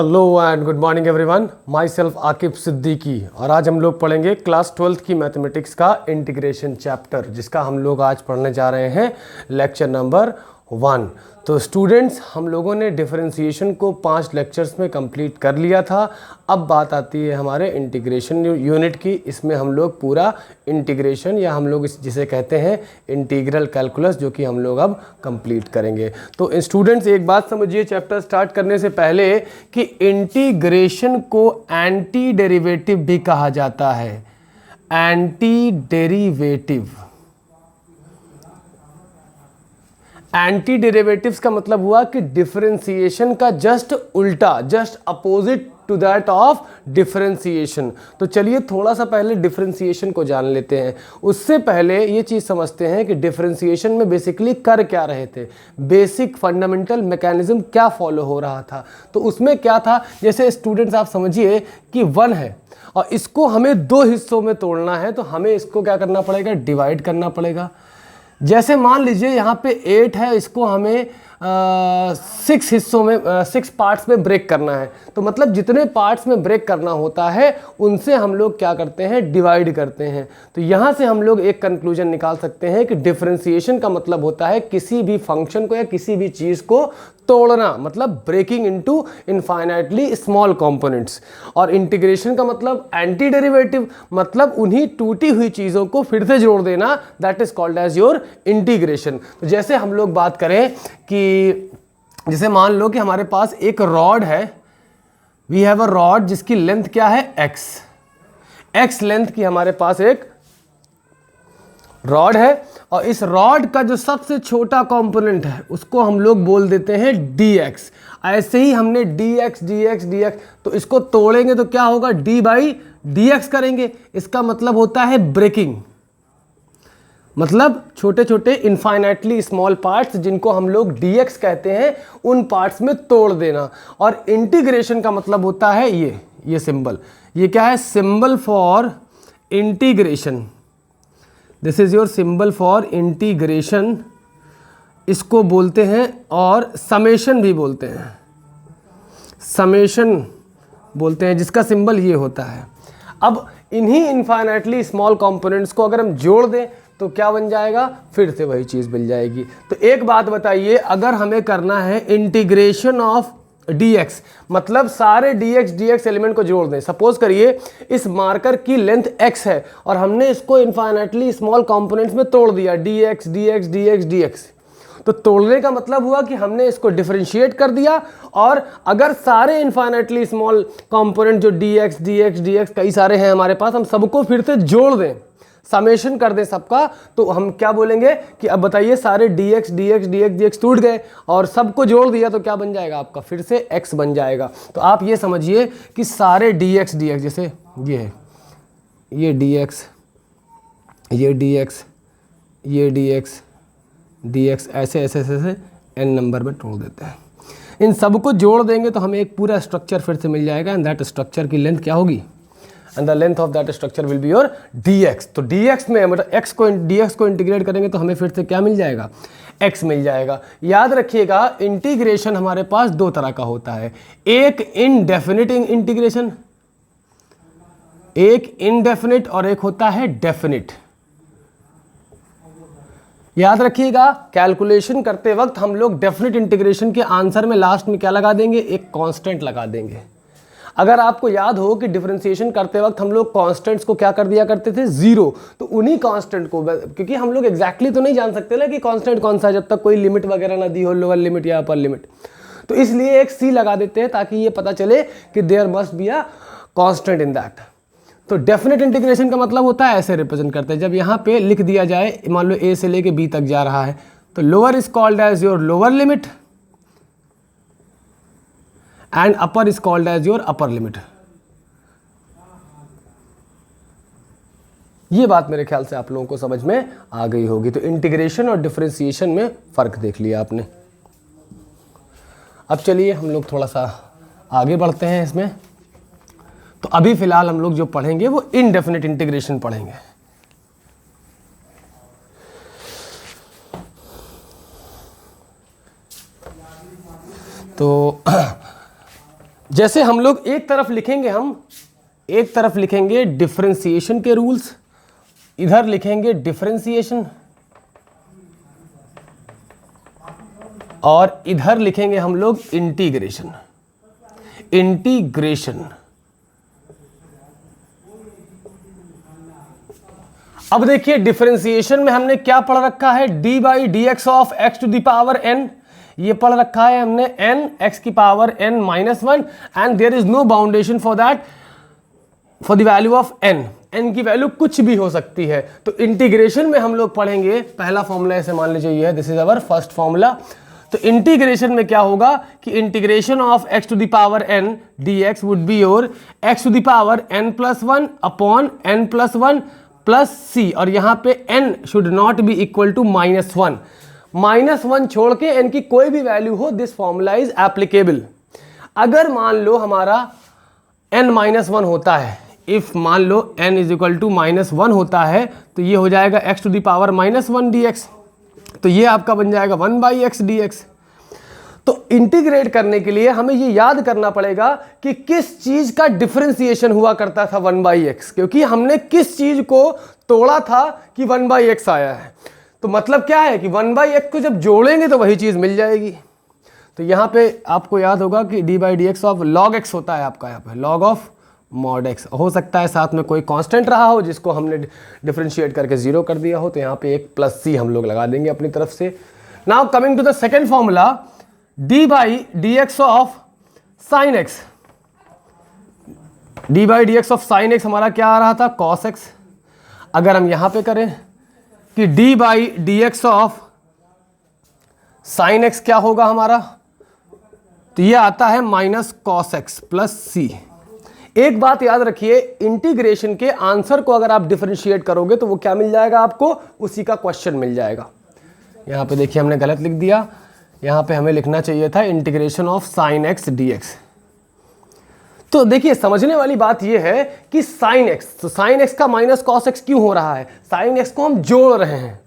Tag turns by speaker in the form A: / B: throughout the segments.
A: Hello and good morning everyone, my self Aqib Siddiqui. और आज हम लोग पढ़ेंगे क्लास 12th की मैथमेटिक्स का इंटीग्रेशन चैप्टर, जिसका हम लोग आज पढ़ने जा रहे हैं लेक्चर नंबर 1। तो स्टूडेंट्स, हम लोगों ने डिफरेंशिएशन को 5 लेक्चर्स में कंप्लीट कर लिया था। अब बात आती है हमारे इंटीग्रेशन यूनिट की। इसमें हम लोग पूरा इंटीग्रेशन या हम लोग जिसे कहते हैं इंटीग्रल कैलकुलस, जो कि हम लोग अब कंप्लीट करेंगे। तो स्टूडेंट्स, एक बात समझिए चैप्टर स्टार्ट करने से पहले कि इंटीग्रेशन को एंटी डेरिवेटिव भी कहा जाता है। एंटी डेरिवेटिव, एंटी डेरिवेटिव्स का मतलब हुआ कि डिफरेंशिएशन का जस्ट उल्टा, just opposite to that of differentiation. तो चलिए थोड़ा सा पहले डिफरेंशिएशन को जान लेते हैं। उससे पहले ये चीज़ समझते हैं कि डिफरेंशिएशन में बेसिकली कर क्या रहे थे, बेसिक फंडामेंटल मैकेनिज्म क्या फॉलो हो रहा था। तो उसमें क्या था, जैसे स्टूडेंट्स आप समझिए कि 1 है और इसको हमें 2 हिस्सों में तोड़ना है, तो हमें इसको क्या करना पड़ेगा, डिवाइड करना पड़ेगा। जैसे मान लीजिए यहाँ पे 8 है, इसको हमें 6 हिस्सों में 6 पार्ट्स में ब्रेक करना है। तो मतलब जितने पार्ट्स में ब्रेक करना होता है उनसे हम लोग क्या करते हैं, डिवाइड करते हैं। तो यहाँ से हम लोग एक कंक्लूजन निकाल सकते हैं कि डिफरेंशिएशन का मतलब होता है किसी भी फंक्शन को या किसी भी चीज़ को तोड़ना, मतलब breaking into infinitely small components. और इंटीग्रेशन का मतलब एंटी डेरिवेटिव, मतलब उन्हीं टूटी हुई चीज़ों को फिर से जोड़ देना, that is called as your integration. तो जैसे हम लोग बात करें कि जैसे मान लो कि हमारे पास एक रॉड है, वी हैव अ रॉड जिसकी लेंथ क्या है, एक्स लेंथ की हमारे पास एक रॉड है। और इस रॉड का जो सबसे छोटा कंपोनेंट है उसको हम लोग बोल देते हैं dx। ऐसे ही हमने dx, तो इसको तोड़ेंगे तो क्या होगा, d/dx करेंगे। इसका मतलब होता है ब्रेकिंग, मतलब छोटे छोटे इनफाइनाइटली स्मॉल पार्ट्स जिनको हम लोग dx कहते हैं, उन पार्ट्स में तोड़ देना। और इंटीग्रेशन का मतलब होता है ये सिंबल, ये क्या है, symbol for integration. This is your symbol for integration, इसको बोलते हैं। और समेशन भी बोलते हैं, समेशन बोलते हैं, जिसका सिंबल ये होता है। अब इन्हीं इनफाइनाइटली स्मॉल कंपोनेंट्स को अगर हम जोड़ दें तो क्या बन जाएगा, फिर से वही चीज़ मिल जाएगी। तो एक बात बताइए, अगर हमें करना है इंटीग्रेशन ऑफ dx, मतलब सारे dx एलिमेंट को जोड़ दें। सपोज करिए इस मार्कर की लेंथ x है और हमने इसको इनफाइनाइटली स्मॉल कंपोनेंट्स में तोड़ दिया, dx। तो तोड़ने का मतलब हुआ कि हमने इसको डिफरेंशिएट कर दिया। और अगर सारे इनफाइनाइटली स्मॉल कंपोनेंट जो dx कई सारे हैं हमारे पास, हम सबको फिर से जोड़ दें, समेशन कर दें सबका, तो हम क्या बोलेंगे कि अब बताइए सारे dx टूट गए और सबको जोड़ दिया तो क्या बन जाएगा आपका, फिर से x बन जाएगा। तो आप ये समझिए कि सारे dx, जैसे ये है, ये dx, ये dx ऐसे n नंबर में तोड़ देते हैं। इन सबको जोड़ देंगे तो हमें एक पूरा स्ट्रक्चर फिर से मिल जाएगा, एंड दैट स्ट्रक्चर की लेंथ क्या होगी, and the length of that structure will be your dx। तो dx में मतलब dx को इंटीग्रेट करेंगे तो हमें फिर से क्या मिल जाएगा, x मिल जाएगा। याद रखिएगा इंटीग्रेशन हमारे पास 2 तरह का होता है, एक इनडेफिनिट इंटीग्रेशन, एक इनडेफिनिट और एक होता है डेफिनिट। याद रखिएगा कैलकुलेशन करते वक्त हम लोग डेफिनिट इंटीग्रेशन के आंसर में लास्ट में क्या लगा देंगे, एक कांस्टेंट लगा देंगे। अगर आपको याद हो कि डिफरेंशिएशन करते वक्त हम लोग कांस्टेंट्स को क्या कर दिया करते थे, 0, तो उन्हीं कांस्टेंट को, क्योंकि हम लोग एग्जैक्टली तो नहीं जान सकते ना कि कांस्टेंट कौन सा है जब तक कोई लिमिट वगैरह ना दी हो, लोअर लिमिट या अपर लिमिट, तो इसलिए एक सी लगा देते हैं ताकि ये पता चले कि there must be a constant in that. तो डेफिनेट इंटीग्रेशन का मतलब होता है, ऐसे रिप्रेजेंट करते हैं, जब यहाँ पे लिख दिया जाए, मान लो ए से लेके बी तक जा रहा है, तो lower is called as your lower limit and upper is called as your upper limit. ये बात मेरे ख्याल से आप लोगों को समझ में आ गई होगी। तो इंटीग्रेशन और डिफरेंशिएशन में फर्क देख लिया आपने। अब चलिए हम लोग थोड़ा सा आगे बढ़ते हैं इसमें। तो अभी फिलहाल हम लोग जो पढ़ेंगे वो इनडेफिनिट इंटीग्रेशन पढ़ेंगे। तो जैसे हम लोग एक तरफ लिखेंगे डिफरेंशिएशन के रूल्स, इधर लिखेंगे डिफरेंशिएशन, और इधर लिखेंगे हम लोग इंटीग्रेशन। अब देखिए डिफरेंशिएशन में हमने क्या पढ़ रखा है, D by D x of X to the power N, ये पढ़ रखा है हमने n x की power n minus one, and there is no boundation for that, for the value of n की वैल्यू कुछ भी हो सकती है। तो इंटीग्रेशन में हम लोग पढ़ेंगे, पहला फॉर्मूला ऐसे मान लीजिए ये है, this is our first formula. तो इंटीग्रेशन में क्या होगा कि integration of x to the power n dx would be your x to the power n plus one upon n plus one plus c, और यहाँ पे n should not be equal to minus one, minus one छोड़ के n की कोई भी value हो, this formula is applicable. अगर मान लो हमारा n माइनस वन होता है, इफ मान लो n is equal to minus one होता है, तो ये हो जाएगा x to the power minus one D X, तो ये आपका बन जाएगा one by X D X. तो इंटीग्रेट करने के लिए हमें ये याद करना पड़ेगा कि किस चीज का डिफरेंशिएशन हुआ करता था वन बाई एक्स, क्योंकि हमने किस चीज को तोड़ा था कि वन बाई एक्स आया है। तो मतलब क्या है कि वन बाई एक्स को जब जोड़ेंगे तो वही चीज मिल जाएगी। तो यहाँ पे आपको याद होगा कि D by D x of log x होता है आपका, यहाँ पे लॉग ऑफ मॉड एक्स। हो सकता है साथ में कोई कांस्टेंट रहा हो जिसको हमने डिफरेंशिएट करके जीरो कर दिया हो, तो यहाँ पे एक प्लस सी हम लोग लगा देंगे अपनी तरफ से। Now coming to the second formula, D by D x of sine X, D by D x of sine X हमारा क्या आ रहा था, कॉस एक्स। अगर हम यहाँ पे करें कि D by D x of sine x क्या होगा हमारा, तो ये आता है माइनस कॉस एक्स प्लस सी। एक बात याद रखिए, इंटीग्रेशन के आंसर को अगर आप डिफरेंशिएट करोगे तो वो क्या मिल जाएगा आपको, उसी का क्वेश्चन मिल जाएगा। यहाँ पे देखिए हमने गलत लिख दिया, यहाँ पे हमें लिखना चाहिए था integration of sine X D X. तो देखिए समझने वाली बात ये है कि साइन एक्स, तो साइन एक्स का माइनस कॉस एक्स क्यों हो रहा है, साइन एक्स को हम जोड़ रहे हैं,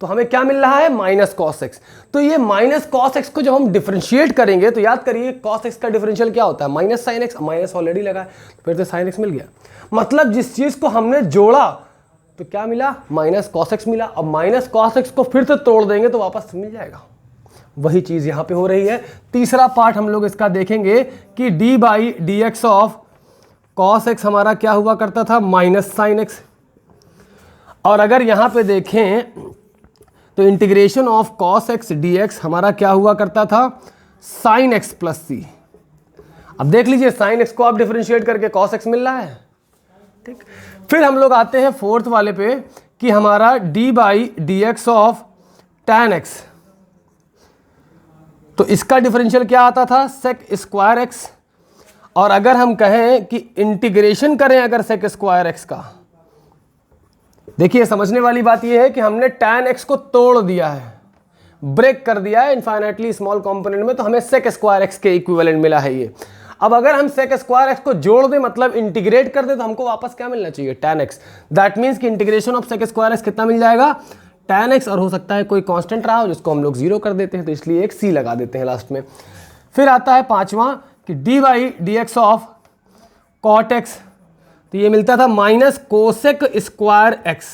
A: तो हमें क्या मिल रहा है, माइनस कॉस एक्स। तो ये माइनस कॉस एक्स को जब हम डिफरेंशिएट करेंगे तो याद करिए कॉस एक्स का डिफरेंशियल क्या होता है, minus sine x, minus already लगा है तो फिर से साइन एक्स मिल गया। मतलब जिस चीज को हमने जोड़ा तो क्या मिला, माइनस कॉस एक्स मिला। अब माइनस कॉस एक्स को फिर से तोड़ देंगे तो वापस मिल जाएगा, वही चीज यहां पे हो रही है। तीसरा पार्ट हम लोग इसका देखेंगे कि D by D x of cos x हमारा क्या हुआ करता था, माइनस साइन एक्स। और अगर यहां पे देखें तो integration of cos x D x हमारा क्या हुआ करता था, साइन एक्स प्लस सी। अब देख लीजिए साइन एक्स को आप डिफरेंशिएट करके कॉस एक्स मिल रहा है, ठीक। फिर हम लोग आते हैं फोर्थ वाले पे कि हमारा D by D x of tan X, तो इसका डिफरेंशियल क्या आता था, सेक स्क्वायर एक्स। और अगर हम कहें कि इंटीग्रेशन करें अगर सेक स्क्वायर एक्स का, देखिए समझने वाली बात यह है कि हमने tan x को तोड़ दिया है, ब्रेक कर दिया है इनफाइनाइटली स्मॉल कंपोनेंट में, तो हमें सेक स्क्वायर एक्स के इक्विवेलेंट मिला है ये। अब अगर हम सेक स्क्वायर एक्स को जोड़ दें, मतलब इंटीग्रेट कर दें, तो हमको वापस क्या मिलना चाहिए, tan x। दैट मीन्स कि integration of sec square X कितना मिल जाएगा, tan x, और हो सकता है कोई कांस्टेंट रहा हो जिसको हम लोग जीरो कर देते हैं, तो इसलिए एक c लगा देते हैं लास्ट में। फिर आता है पांचवा कि D by D x of cot X, तो ये मिलता था माइनस कोसेक स्क्वायर एक्स।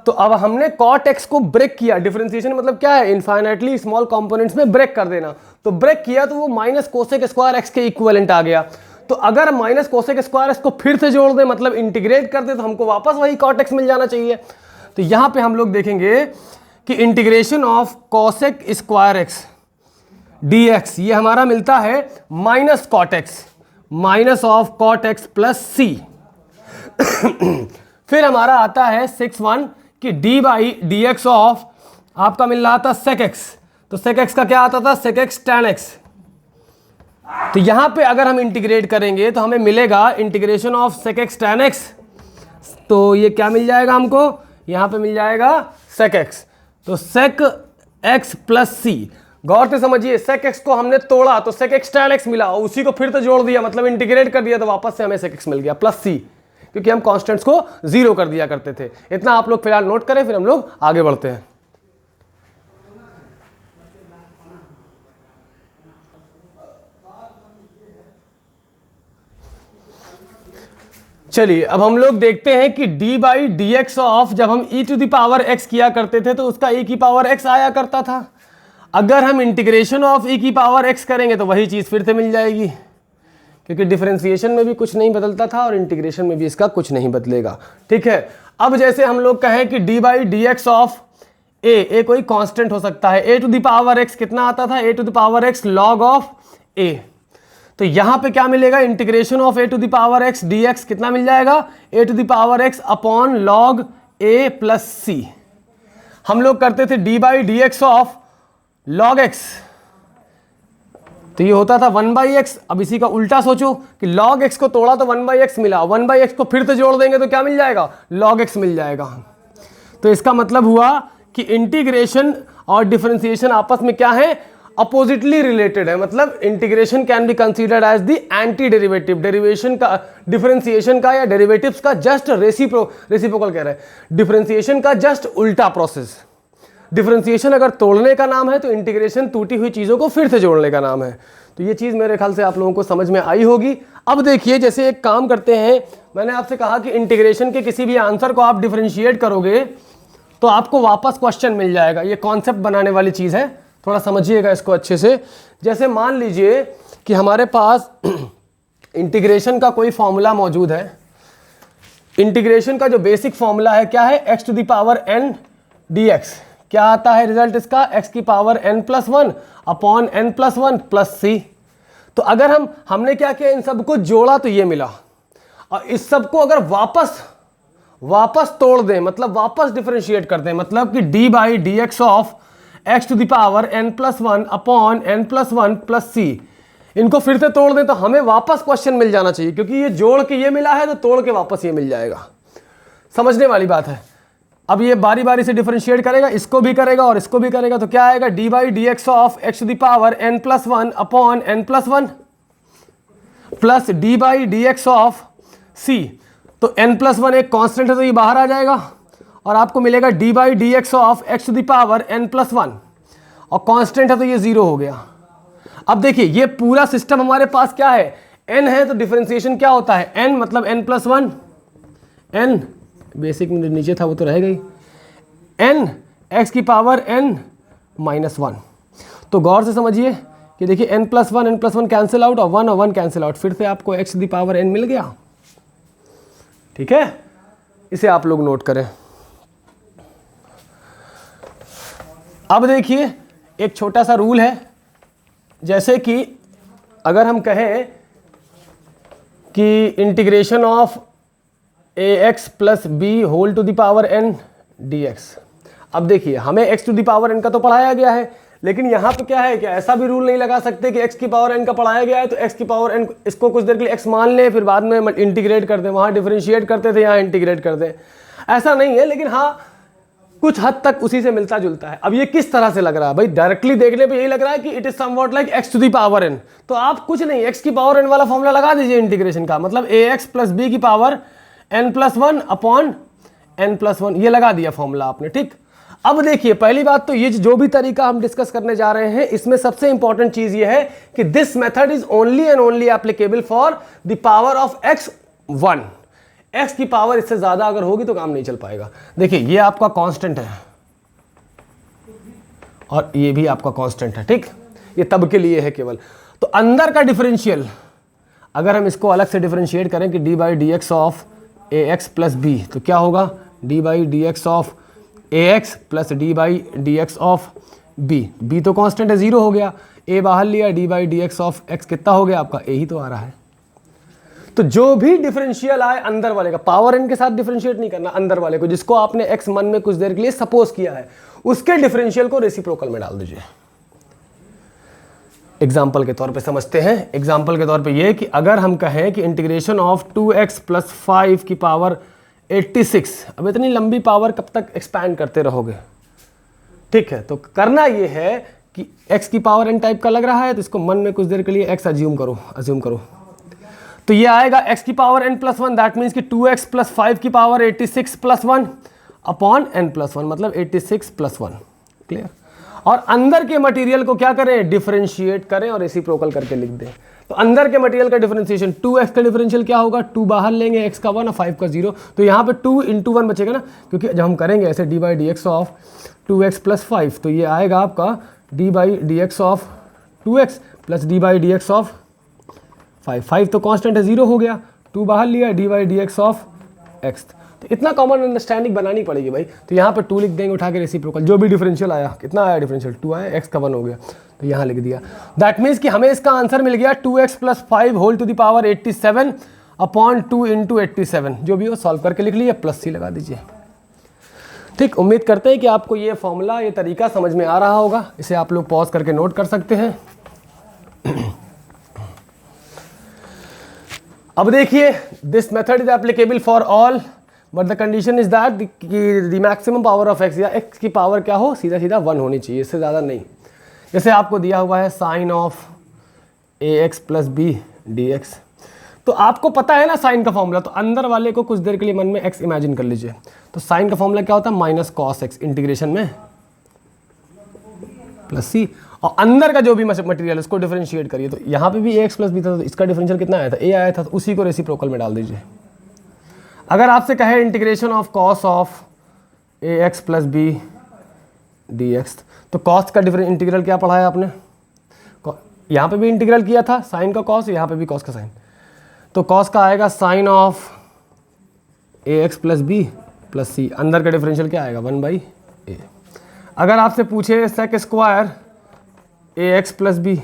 A: तो अब हमने कॉट एक्स को ब्रेक किया, डिफरेंशिएशन मतलब क्या है, इनफाइनाइटली स्मॉल कंपोनेंट्स में ब्रेक कर देना। तो ब्रेक किया तो वो माइनस कोसेक स्क्वायर एक्स के इक्विवेलेंट आ गया। तो अगर माइनस कोसेक स्क्वायर एक्स को फिर से जोड़ दें, मतलब इंटीग्रेट कर दें, तो हमको वापस वही कॉट एक्स मिल जाना चाहिए। तो यहां पे हम लोग देखेंगे कि integration of cosec square x D x, ये हमारा मिलता है minus cot x, minus of cot x plus c. फिर हमारा आता है 6-1 कि D by D x of आपका मिल रहा था सेक एक्स, तो सेक एक्स का क्या आता था, सेक एक्स टैन एक्स। तो यहां पे अगर हम इंटीग्रेट करेंगे तो हमें मिलेगा integration of sec X tan X, तो ये क्या मिल जाएगा हमको, यहां पे मिल जाएगा सेक एक्स, तो सेक एक्स प्लस सी। गौर से समझिए, सेक एक्स को हमने तोड़ा तो सेक एक्स टैन एक्स मिला, उसी को फिर तो जोड़ दिया, मतलब इंटीग्रेट कर दिया, तो वापस से हमें सेक एक्स मिल गया प्लस सी, क्योंकि हम कांस्टेंट्स को जीरो कर दिया करते थे। इतना आप लोग फिलहाल नोट करें, फिर हम लोग आगे बढ़ते हैं। चलिए अब हम लोग देखते हैं कि d by D x of, जब हम e to the power x किया करते थे तो उसका e की पावर x आया करता था। अगर हम इंटीग्रेशन ऑफ e की पावर x करेंगे तो वही चीज़ फिर से मिल जाएगी, क्योंकि डिफरेंशिएशन में भी कुछ नहीं बदलता था और इंटीग्रेशन में भी इसका कुछ नहीं बदलेगा। ठीक है, अब जैसे हम लोग कहें कि d by D x of a कोई कांस्टेंट हो सकता है, a to the power x कितना आता था, a to the power x log of a, तो यहां पे क्या मिलेगा, integration of a to the power x dx कितना मिल जाएगा, a to the power x upon log a plus c। हम लोग करते थे d by D x of log x, तो ये होता था 1/x। अब इसी का उल्टा सोचो कि log x को तोड़ा तो 1/x मिला, 1/x को फिर से जोड़ देंगे तो क्या मिल जाएगा, log x मिल जाएगा। तो इसका मतलब हुआ कि इंटीग्रेशन और डिफरेंशिएशन आपस में क्या है, अपोजिटली रिलेटेड है। मतलब integration can be considered as the anti derivative, derivation का, डिफरेंशिएशन का या डेरिवेटिव्स का जस्ट रेसिप्रोकल कह रहे हैं, डिफरेंशिएशन का जस्ट उल्टा प्रोसेस। डिफरेंशिएशन अगर तोड़ने का नाम है तो इंटीग्रेशन टूटी हुई चीज़ों को फिर से जोड़ने का नाम है। तो ये चीज़ मेरे ख्याल से आप लोगों को समझ में आई होगी। अब देखिए, जैसे एक काम करते हैं, मैंने आपसे कहा कि इंटीग्रेशन के किसी भी आंसर को आप डिफरेंशिएट करोगे तो आपको वापस क्वेश्चन मिल जाएगा। ये कॉन्सेप्ट बनाने वाली चीज़ है, थोड़ा समझिएगा इसको अच्छे से। जैसे मान लीजिए कि हमारे पास इंटीग्रेशन का कोई फॉर्मूला मौजूद है। इंटीग्रेशन का जो बेसिक फॉर्मूला है क्या है, x to the power n dx। क्या आता है रिजल्ट इसका, x की power n+1 upon n+1 plus c। तो अगर हमने क्या किया, इन सबको जोड़ा तो ये मिला, और इस सबको अगर वापस तोड़ दें, मतलब वापस डिफरेंशिएट कर दें, मतलब कि d by D x of x to the power n+1 upon n+1 plus c, इनको फिर से तोड़ दें तो हमें वापस क्वेश्चन मिल जाना चाहिए, क्योंकि ये जोड़ के ये मिला है तो तोड़ के वापस ये मिल जाएगा। समझने वाली बात है। अब ये बारी बारी से डिफरेंशिएट करेगा, इसको भी करेगा और इसको भी करेगा, तो क्या आएगा, d by D x of x to the power n+1 upon n+1 plus d by D x of c। तो n+1 एक कांस्टेंट है तो ये बाहर आ जाएगा और आपको मिलेगा d by D x of x to the power n+1, और कांस्टेंट है तो ये 0 हो गया। अब देखिए ये पूरा सिस्टम हमारे पास क्या है, n है तो डिफरेंशिएशन क्या होता है, n मतलब n+1, n बेसिक में नीचे था वो तो रह गई, n x की पावर n-1। तो गौर से समझिए कि देखिए n+1 कैंसिल आउट और 1 कैंसिल आउट, फिर से आपको x to the power n मिल गया। ठीक है, इसे आप लोग नोट करें। अब देखिए एक छोटा सा रूल है, जैसे कि अगर हम कहें कि integration of ax plus B whole to the power n dx। अब देखिए हमें x to the power n का तो पढ़ाया गया है, लेकिन यहाँ पे क्या है कि ऐसा भी रूल नहीं लगा सकते कि x की पावर n का पढ़ाया गया है तो x की पावर n इसको कुछ देर के लिए x मान लें, फिर बाद में इंटीग्रेट कर दें। वहाँ डिफरेंशिएट करते थे, यहाँ इंटीग्रेट कर दें, ऐसा नहीं है, लेकिन हाँ कुछ हद तक उसी से मिलता जुलता है। अब ये किस तरह से लग रहा है भाई, डायरेक्टली देखने पे यही लग रहा है कि it is somewhat like x to the power n। तो आप कुछ नहीं, x की पावर n वाला फॉर्मूला लगा दीजिए इंटीग्रेशन का, मतलब ax प्लस b की पावर n+1 अपॉन n+1, ये लगा दिया फॉर्मूला आपने। ठीक, अब देखिए पहली बात तो ये जो भी तरीका हम डिस्कस करने जा रहे हैं, इसमें सबसे इंपॉर्टेंट चीज ये है कि this method is only and only applicable for the power of x1। x की पावर इससे ज्यादा अगर होगी तो काम नहीं चल पाएगा। देखिए ये आपका कांस्टेंट है और ये भी आपका कांस्टेंट है। ठीक, ये तब के लिए है केवल। तो अंदर का डिफरेंशियल अगर हम इसको अलग से डिफरेंशिएट करें कि d by D x of ax plus b, तो क्या होगा, d by D x of ax plus d by D x of b तो कांस्टेंट है, 0 हो गया, a बाहर लिया, d by D x of x कितना हो गया आपका, a ही तो आ रहा है। तो जो भी डिफरेंशियल आए अंदर वाले का, पावर n के साथ डिफरेंशिएट नहीं करना, अंदर वाले को जिसको आपने x मन में कुछ देर के लिए सपोज किया है, उसके डिफरेंशियल को रेसिप्रोकल में डाल दीजिए। एग्जाम्पल के तौर पे समझते हैं। एग्जाम्पल के तौर पे ये कि अगर हम कहें कि इंटीग्रेशन ऑफ 2x प्लस 5 की पावर 86, अब इतनी लंबी पावर कब तक एक्सपैंड करते रहोगे। ठीक है, तो करना ये है कि x की पावर n टाइप का लग रहा है तो इसको मन में कुछ देर के लिए x अज्यूम करो। तो ये आएगा x की पावर n+1, दैट मीन्स कि 2x प्लस 5 की पावर 86 प्लस 1 अपॉन n+1, मतलब 86 प्लस 1। क्लियर। और अंदर के मटेरियल को क्या करें, डिफरेंशिएट करें और रेसिप्रोकल करके लिख दें। तो अंदर के मटेरियल का डिफरेंशिएशन 2x का डिफरेंशियल क्या होगा, 2 बाहर लेंगे, x का 1 और 5 का 0, तो यहाँ पे 2 × 1 बचेगा ना, क्योंकि जब हम करेंगे ऐसे d/dx ऑफ 2x + 5 तो ये आएगा आपका d/dx of 2x plus d/dx of 5 तो कांस्टेंट है, 0 हो गया, 2 बाहर लिया, d/dx ऑफ x। तो इतना कॉमन अंडरस्टैंडिंग बनानी पड़ेगी भाई। तो यहाँ पे 2 लिख देंगे उठा के रेसिप्रोकल, जो भी डिफरेंशियल आया, कितना आया डिफरेंशियल 2 आया, x का 1 हो गया, तो यहाँ लिख दिया। दैट मीन्स कि हमें इसका आंसर मिल गया 2x + 5 whole to the power 87 upon 2 × 87, जो भी हो सॉल्व करके लिख लीजिए, प्लस सी लगा दीजिए। ठीक, उम्मीद करते हैं कि आपको ये फॉर्मूला, ये तरीका समझ में आ रहा होगा। इसे आप लोग पॉज करके नोट कर सकते हैं। अब देखिए, this method is applicable for all but the condition is that the maximum power of x, या x की पावर क्या हो, सीधा सीधा 1 होनी चाहिए, इससे ज़्यादा नहीं। जैसे आपको दिया हुआ है sign of ax + b dx, तो आपको पता है ना साइन का फॉर्मूला, तो अंदर वाले को कुछ देर के लिए मन में x इमेजिन कर लीजिए। तो साइन का फॉर्मूला क्या होता है, -cos x इंटीग्रेशन में +c, और अंदर का जो भी मटेरियल उसको डिफरेंशिएट करिए। तो यहाँ पे भी ax + b था, तो इसका डिफरेंशियल कितना आया था, a आया था, तो उसी को रेसिप्रोकल में डाल दीजिए। अगर आपसे कहे integration of cos of ax + b dx, तो cos का इंटीग्रल क्या पढ़ा है आपने, यहाँ पे भी इंटीग्रल किया था साइन का cos, यहाँ पे भी cos का साइन, तो cos का आएगा sign of ax + b + c, अंदर का डिफरेंशियल क्या आएगा 1/a। अगर आपसे पूछे sec स्क्वायर ax + b,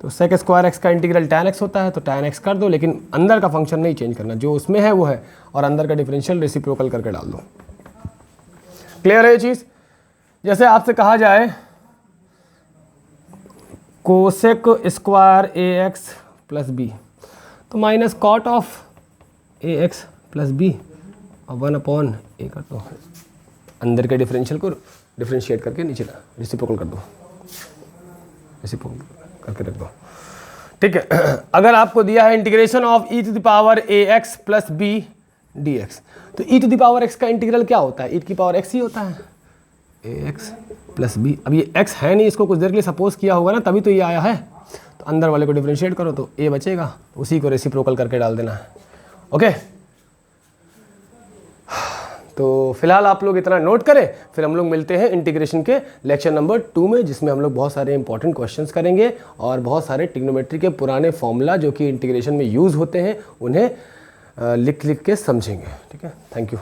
A: तो sec स्क्वायर x का इंटीग्रल tan x होता है, तो tan x कर दो, लेकिन अंदर का फंक्शन नहीं चेंज करना, जो उसमें है वो है, और अंदर का डिफरेंशियल रेसिप्रोकल करके डाल दो। क्लियर है ये चीज़। जैसे आपसे कहा जाए कोसेक स्क्वायर ax + b, तो -cot ऑफ ax + b और 1/a कर दो, अंदर के डिफरेंशियल को डिफरेंशिएट करके नीचे रेसिप्रोकल कर दो, रेसिप्रोकल करके रख दो। ठीक है, अगर आपको दिया है integration of e⁴ ax + b dx, तो e⁴ x का इंटीग्रल क्या होता है, e⁴x ही होता है, ax + b। अब ये x है नहीं, इसको कुछ देर के लिए सपोज किया होगा ना, तभी तो ये आया है, तो अंदर वाले को डिफरेंशिएट करो तो a बचेगा, उसी को रेसिप्रोकल करके डाल देना है। ओके, तो फिलहाल आप लोग इतना नोट करें, फिर हम लोग मिलते हैं इंटीग्रेशन के लेक्चर नंबर 2 में, जिसमें हम लोग बहुत सारे इंपॉर्टेंट क्वेश्चंस करेंगे और बहुत सारे ट्रिग्नोमेट्री के पुराने फॉर्मूला जो कि इंटीग्रेशन में यूज़ होते हैं उन्हें लिख के समझेंगे। ठीक है, थैंक यू।